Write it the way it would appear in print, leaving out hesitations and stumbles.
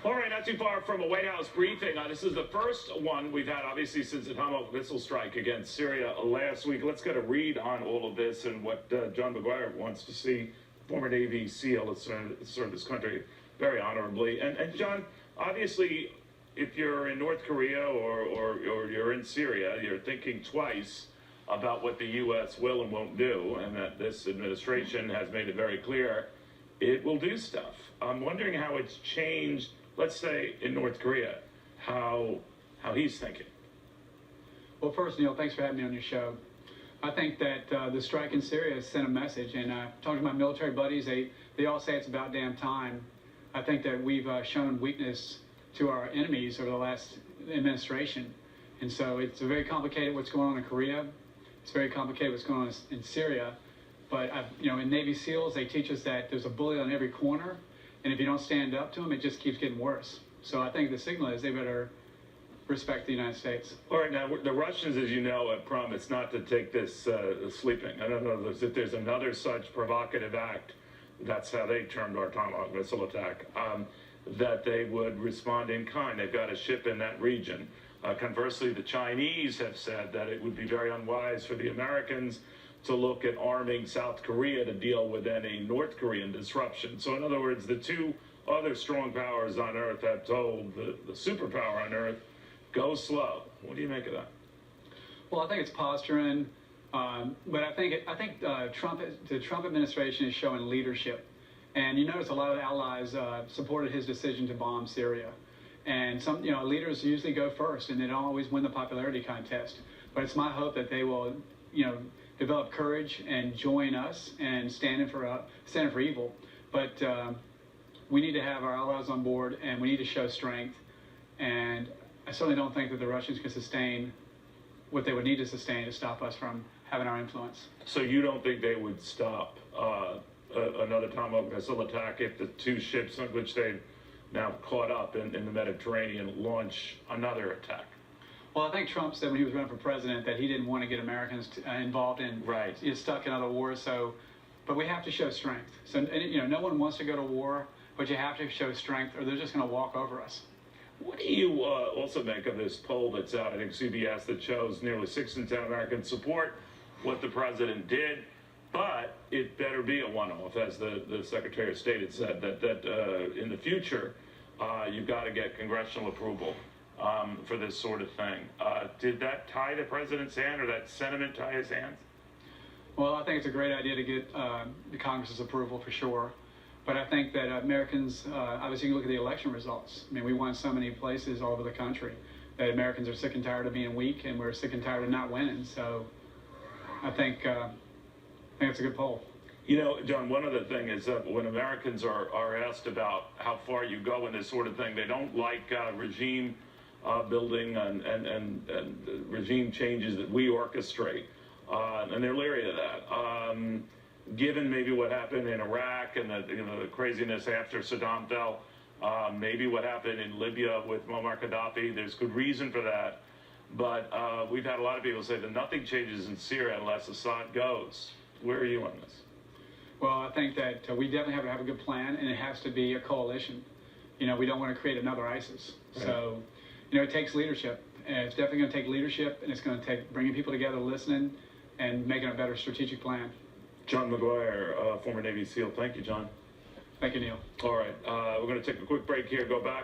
All right, not too far from a White House briefing. This is the first one we've had, obviously, since the Tomahawk missile strike against Syria last week. Let's get a read on all of this and what John McGuire wants to see. Former Navy SEAL has served this country very honorably. And John, obviously, if you're in North Korea or you're in Syria, you're thinking twice about what the U.S. will and won't do, and that this administration has made it very clear it will do stuff. I'm wondering how it's changed, let's say, in North Korea, how he's thinking. Well, first, Neil, thanks for having me on your show. I think that the strike in Syria has sent a message, and talking to my military buddies, they all say it's about damn time. I think that we've shown weakness to our enemies over the last administration, and so it's very complicated what's going on in Korea. It's very complicated what's going on in Syria. But in Navy SEALs, they teach us that there's a bully on every corner, and if you don't stand up to them, it just keeps getting worse. So I think the signal is they better respect the United States. All right, now the Russians, as you know, have promised not to take this sleeping. I don't know if there's another such provocative act, that's how they termed our Tomahawk missile attack, that they would respond in kind. They've got a ship in that region. Conversely, the Chinese have said that it would be very unwise for the Americans to look at arming South Korea to deal with any North Korean disruption. So in other words, the two other strong powers on Earth have told the superpower on Earth, go slow. What do you make of that? Well, I think it's posturing, but I think the Trump administration is showing leadership. And you notice a lot of allies supported his decision to bomb Syria. And some, leaders usually go first, and they don't always win the popularity contest. But it's my hope that they will, develop courage and join us and stand for evil. But we need to have our allies on board, and we need to show strength. And I certainly don't think that the Russians can sustain what they would need to sustain to stop us from having our influence. So you don't think they would stop another Tomahawk missile attack if the two ships on which they now caught up in the Mediterranean launch another attack? Well, I think Trump said when he was running for president that he didn't want to get Americans involved in stuck in other wars. But we have to show strength. So no one wants to go to war, but you have to show strength, or they're just going to walk over us. What do you also make of this poll that's out, I think CBS, that shows nearly 6 in 10 Americans support what the president did, but it better be a one-off, as the Secretary of State had said, that in the future, you've got to get congressional approval for this sort of thing. Did that tie the president's hand, or that sentiment tie his hands? Well, I think it's a great idea to get the Congress's approval for sure. But I think that Americans, obviously you look at the election results. I mean, we won so many places all over the country that Americans are sick and tired of being weak, and we're sick and tired of not winning. So I think it's a good poll. John, one other thing is that when Americans are asked about how far you go in this sort of thing, they don't like regime building and regime changes that we orchestrate, and they're leery of that. Given maybe what happened in Iraq and the craziness after Saddam fell, maybe what happened in Libya with Muammar Gaddafi, there's good reason for that. But we've had a lot of people say that nothing changes in Syria unless Assad goes. Where are you on this? Well, I think that we definitely have to have a good plan, and it has to be a coalition. We don't want to create another ISIS. Right. So, it takes leadership. And it's definitely going to take leadership, and it's going to take bringing people together, listening, and making a better strategic plan. John McGuire, former Navy SEAL. Thank you, John. Thank you, Neil. All right, we're going to take a quick break here, go back.